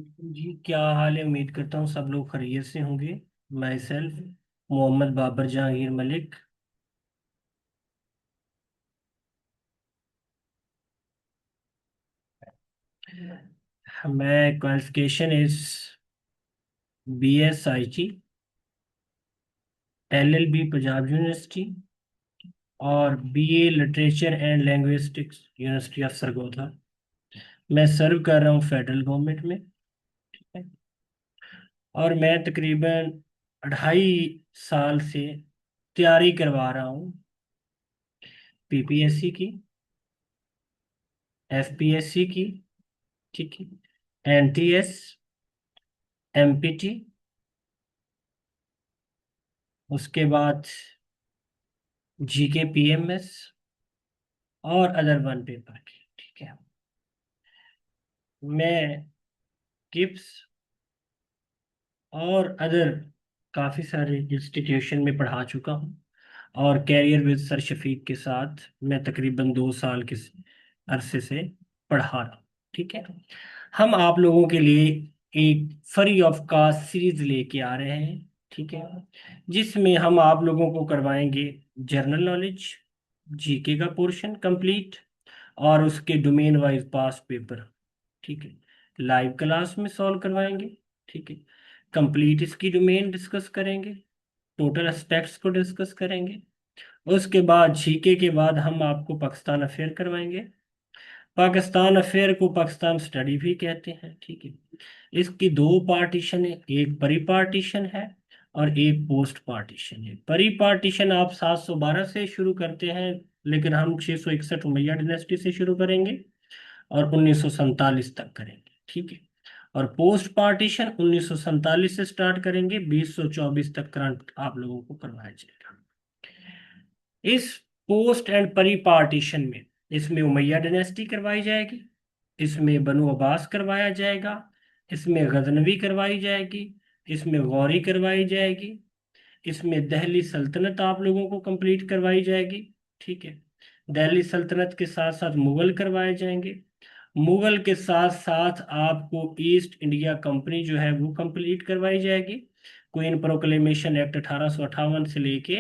जी, क्या हाल है। उम्मीद करता हूँ सब लोग खैरियत से होंगे। Myself Mohammad Babar Jahangir Malik. मैं qualification is BSIT LLB Punjab university और BA literature and linguistics university of Sargodha. मैं सर्व कर रहा हूँ फेडरल गवर्नमेंट में। ठीक है। और मैं तकरीबन 2.5 साल से तैयारी करवा रहा हूँ PPSC की, FPSC की। ठीक है। NTS, MPT, उसके बाद GK PMS और अदर वन पेपर की। ठीक है। मैं किप्स और अदर काफ़ी सारे इंस्टीट्यूशन में पढ़ा चुका हूँ। और कैरियर विद सर शफीक के साथ मैं तकरीबन 2 साल के अरसे से पढ़ा रहा हूँ। ठीक है। हम आप लोगों के लिए एक फ्री ऑफ कास्ट सीरीज लेके आ रहे हैं। ठीक है। जिसमें हम आप लोगों को करवाएंगे जनरल नॉलेज, GK का पोर्शन कंप्लीट और उसके डोमेन वाइज पास पेपर। ठीक है। लाइव क्लास में सॉल्व करवाएंगे। ठीक है। कंप्लीट इसकी डोमेन डिस्कस करेंगे, टोटल एस्पेक्ट्स को डिस्कस करेंगे। उसके बाद GK के बाद हम आपको पाकिस्तान अफेयर करवाएंगे। पाकिस्तान अफेयर को पाकिस्तान स्टडी भी कहते हैं। ठीक है। इसकी दो पार्टीशन है, एक परी पार्टीशन है और एक पोस्ट पार्टीशन है। परी पार्टीशन आप 712 से शुरू करते हैं, लेकिन हम 661 उमैया डिनेस्टी से शुरू करेंगे और 1947 तक करेंगे। ठीक है। और पोस्ट पार्टीशन 1947 से स्टार्ट करेंगे, 2024 तक करंट आप लोगों को करवाया जाएगा। इस पोस्ट एंड परी पार्टीशन में इसमें उमैया डायनेस्टी करवाई जाएगी, इसमें बनु अब्बास करवाया जाएगा, इसमें गजनवी करवाई जाएगी, इसमें गौरी करवाई जाएगी, इसमें दिल्ली सल्तनत आप लोगों को कंप्लीट करवाई जाएगी। ठीक है। दिल्ली सल्तनत के साथ साथ मुगल करवाए जाएंगे। मुगल के साथ साथ आपको ईस्ट इंडिया कंपनी जो है वो कंप्लीट करवाई जाएगी। क्वीन प्रोक्लेमेशन एक्ट 1858 से लेके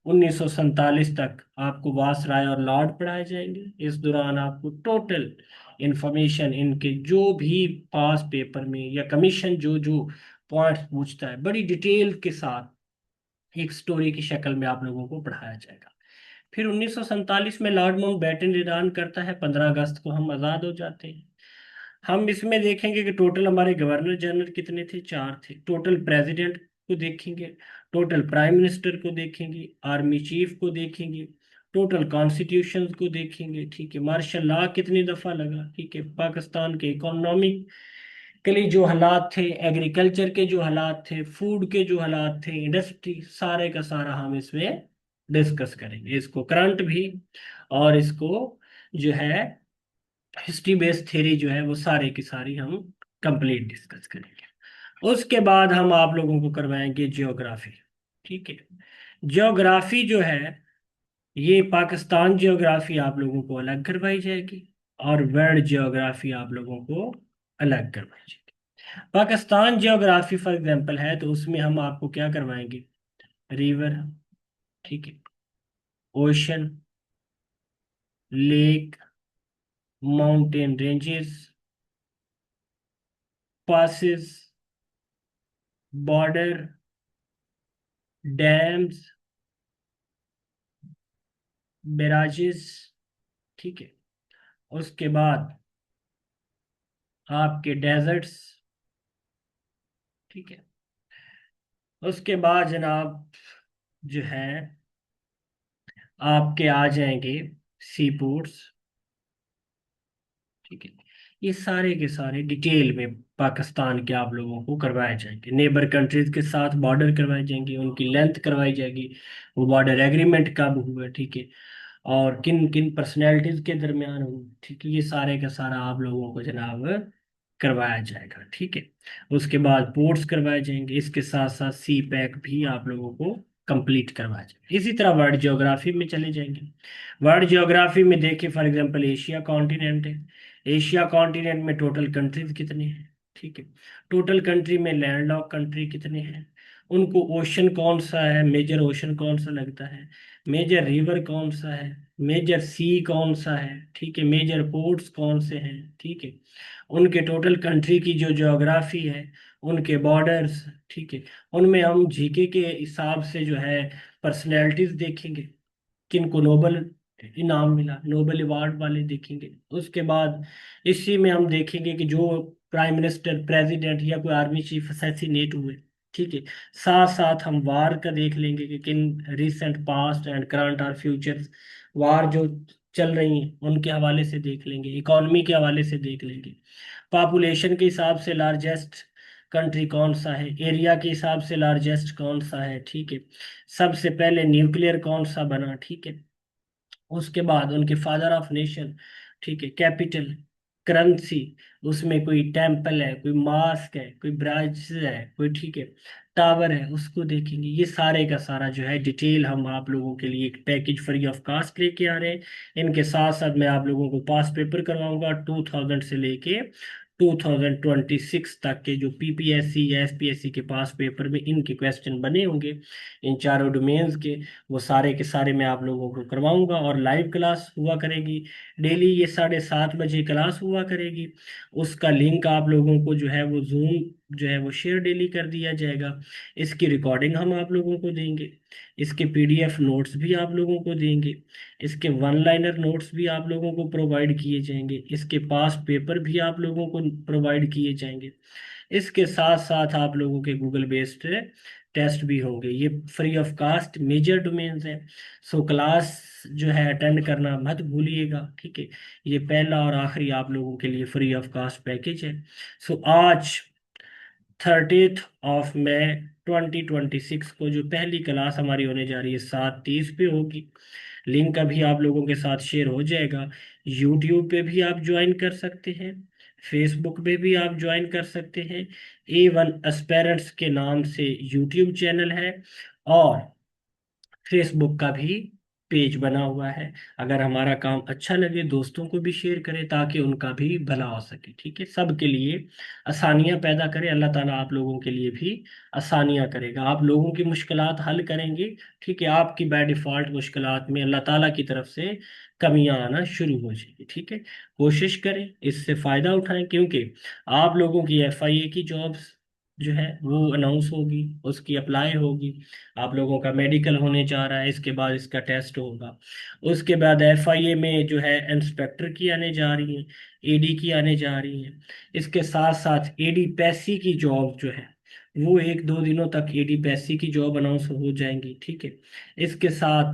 1947 तक आपको वासराय और लॉर्ड पढ़ाए जाएंगे। इस दौरान आपको टोटल इंफॉर्मेशन इनके जो भी पास पेपर में या कमीशन जो जो पॉइंट्स पूछता है बड़ी डिटेल के साथ एक स्टोरी की शक्ल में आप लोगों को पढ़ाया जाएगा। फिर 1947 में लॉर्ड माउंटबेटन ऐलान करता है, 15 अगस्त को हम आज़ाद हो जाते हैं। हम इसमें देखेंगे कि टोटल हमारे गवर्नर जनरल कितने थे, 4 थे। टोटल प्रेसिडेंट को देखेंगे, टोटल प्राइम मिनिस्टर को देखेंगे, आर्मी चीफ को देखेंगे, टोटल कॉन्स्टिट्यूशन को देखेंगे। ठीक है। मार्शल लॉ कितनी दफ़ा लगा। ठीक है। पाकिस्तान के इकोनॉमिक के लिए जो हालात थे, एग्रीकल्चर के जो हालात थे, फूड के जो हालात थे, इंडस्ट्री, सारे का सारा हम इसमें डिस्कस करेंगे। इसको करंट भी और इसको जो है हिस्ट्री बेस्ड थ्योरी जो है वो सारे की सारी हम कंप्लीट डिस्कस करेंगे। उसके बाद हम आप लोगों को करवाएंगे जियोग्राफी। ठीक है। जियोग्राफी जो है ये पाकिस्तान जियोग्राफी आप लोगों को अलग करवाई जाएगी और वर्ल्ड जियोग्राफी आप लोगों को अलग करवाई जाएगी। पाकिस्तान जियोग्राफी फॉर एग्जांपल है तो उसमें हम आपको क्या करवाएंगे, रिवर, ठीक है, ocean, lake, mountain ranges, passes, border, dams, barrages. ठीक है। उसके बाद आपके डेजर्ट्स। ठीक है। उसके बाद जनाब जो है आपके आ जाएंगे सी पोर्ट्स। ठीक है। ये सारे के सारे डिटेल में पाकिस्तान के आप लोगों को करवाए जाएंगे। नेबर कंट्रीज के साथ बॉर्डर करवाए जाएंगे, उनकी लेंथ करवाई जाएगी, वो बॉर्डर एग्रीमेंट कब हुआ। ठीक है। और किन किन पर्सनैलिटीज के दरमियान हुआ। ठीक है। ये सारे का सारा आप लोगों को जनाब करवाया जाएगा। ठीक है। उसके बाद पोर्ट्स करवाए जाएंगे, इसके साथ साथ सी पैक भी आप लोगों को कंप्लीट करवाया जाएगा। इसी तरह वर्ल्ड ज्योग्राफी में चले जाएंगे। वर्ल्ड ज्योग्राफी में देखिए फॉर एग्जांपल एशिया कॉन्टिनेंट है। एशिया कॉन्टिनेंट में टोटल कंट्रीज कितने हैं, ठीक है। टोटल कंट्री में लैंडलॉक कंट्री कितने हैं, उनको ओशन कौन सा है, मेजर ओशन कौन सा लगता है, मेजर रिवर कौन सा है, मेजर सी कौन सा है, ठीक है, मेजर पोर्ट्स कौन से हैं, ठीक है, उनके टोटल कंट्री की जो ज्योग्राफी है, उनके बॉर्डर्स, ठीक है, उनमें हम जीके के हिसाब से जो है पर्सनैलिटीज देखेंगे, किनको नोबल इनाम मिला, नोबल अवार्ड वाले देखेंगे। उसके बाद इसी में हम देखेंगे कि जो प्राइम मिनिस्टर, प्रेसिडेंट या कोई आर्मी चीफ असैसिनेट हुए, ठीक है। साथ साथ हम वार का देख लेंगे कि किन रिसेंट पास्ट एंड करंट और फ्यूचर वार जो चल रही हैं उनके हवाले से देख लेंगे, इकोनॉमी के हवाले से देख लेंगे, पॉपुलेशन के हिसाब से लार्जेस्ट कंट्री कौन सा है, एरिया के हिसाब से लार्जेस्ट कौन सा है, ठीक है, सबसे पहले न्यूक्लियर कौन सा बना, ठीक है, उसके बाद उनके फादर ऑफ नेशन, ठीक है, कैपिटल, करेंसी, उसमें कोई टेम्पल है, कोई मास्क है, कोई ब्राज है, कोई, ठीक है, टावर है, उसको देखेंगे। ये सारे का सारा जो है डिटेल हम आप लोगों के लिए एक पैकेज फ्री ऑफ कास्ट लेके आ रहे हैं। इनके साथ साथ मैं आप लोगों को पास पेपर करवाऊंगा 2000 से लेके 2026 तक के, जो पीपीएससी या एसपीएससी के पास पेपर में इनके क्वेश्चन बने होंगे इन चारों डोमेन्स के, वो सारे के सारे मैं आप लोगों को करवाऊंगा। और लाइव क्लास हुआ करेगी डेली, ये 7:30 बजे क्लास हुआ करेगी। उसका लिंक आप लोगों को जो है वो जूम जो है वो शेयर डेली कर दिया जाएगा। इसकी रिकॉर्डिंग हम आप लोगों को देंगे, इसके पीडीएफ नोट्स भी आप लोगों को देंगे, इसके वन लाइनर नोट्स भी आप लोगों को प्रोवाइड किए जाएंगे, इसके पास पेपर भी आप लोगों को प्रोवाइड किए जाएंगे। इसके साथ साथ आप लोगों के गूगल बेस्ड टेस्ट भी होंगे। ये free of cost major domains हैं। सो क्लास जो है अटेंड करना मत भूलिएगा, ठीक है। ये पहला और आखिरी आप लोगों के लिए फ्री ऑफ कास्ट पैकेज है। सो आज 30 मई 2026 को जो पहली क्लास हमारी होने जा रही है 7:30 पे होगी। लिंक अभी आप लोगों के साथ शेयर हो जाएगा। यूट्यूब पे भी आप ज्वाइन कर सकते हैं, फेसबुक पे भी आप ज्वाइन कर सकते हैं। A1 एस्पेरेंट्स के नाम से यूट्यूब चैनल है, और फेसबुक का भी पेज बना हुआ है। अगर हमारा काम अच्छा लगे दोस्तों को भी शेयर करें ताकि उनका भी भला हो सके, ठीक है। सबके लिए आसानियां पैदा करें, अल्लाह ताला आप लोगों के लिए भी आसानियां करेगा, आप लोगों की मुश्किलात हल करेंगे, ठीक है। आपकी बाय डिफॉल्ट मुश्किलात में अल्लाह ताला की तरफ से कमियां आना शुरू हो जाएगी, ठीक है। कोशिश करें, इससे फ़ायदा उठाएं, क्योंकि आप लोगों की FIA की जॉब्स जो है वो अनाउंस होगी, उसकी अप्लाई होगी। आप लोगों का मेडिकल होने जा रहा है, इसके बाद इसका टेस्ट होगा। उसके बाद FIA में जो है इंस्पेक्टर की आने जा रही है, AD की आने जा रही है। इसके साथ साथ AD पैसी की जॉब जो है वो 1-2 दिनों तक AD पैसी की जॉब अनाउंस हो जाएंगी, ठीक है। इसके साथ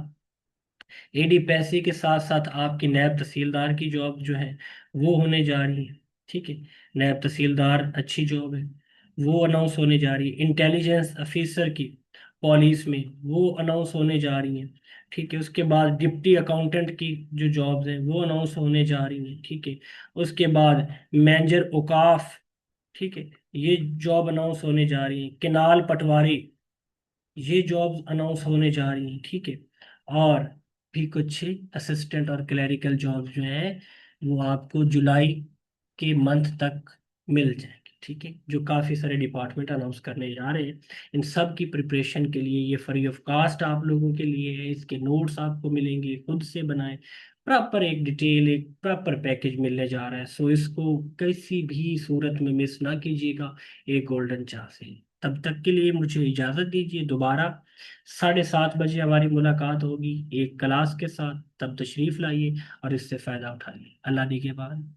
AD पैसी के साथ साथ आपकी नैब तहसीलदार की जॉब जो है वो होने जा रही है, ठीक है। नैब तहसीलदार अच्छी जॉब है, वो अनाउंस होने जा रही है। इंटेलिजेंस ऑफिसर की पुलिस में वो अनाउंस होने जा रही है, ठीक है। उसके बाद डिप्टी अकाउंटेंट की जो जॉब्स हैं वो अनाउंस होने जा रही हैं, ठीक है। उसके बाद मैनेजर औकाफ, ठीक है, ये जॉब अनाउंस होने जा रही है। केनाल पटवारी, ये जॉब्स अनाउंस होने जा रही हैं, ठीक है। और भी कुछ असिस्टेंट और क्लरिकल जॉब जो है वो आपको जुलाई के मंथ तक मिल जाएंगे, ठीक है। जो काफ़ी सारे डिपार्टमेंट अनाउंस करने जा रहे हैं, इन सब की प्रिपरेशन के लिए ये फ्री ऑफ कास्ट आप लोगों के लिए है। इसके नोट्स आपको मिलेंगे, खुद से बनाए, प्रॉपर एक डिटेल, एक प्रॉपर पैकेज मिलने जा रहा है। सो इसको किसी भी सूरत में मिस ना कीजिएगा, एक गोल्डन चांस है। तब तक के लिए मुझे इजाज़त दीजिए, दोबारा 7:30 बजे हमारी मुलाकात होगी एक क्लास के साथ। तब तशरीफ़ लाइए और इससे फ़ायदा उठाइए। अल्लाह ने के बाद।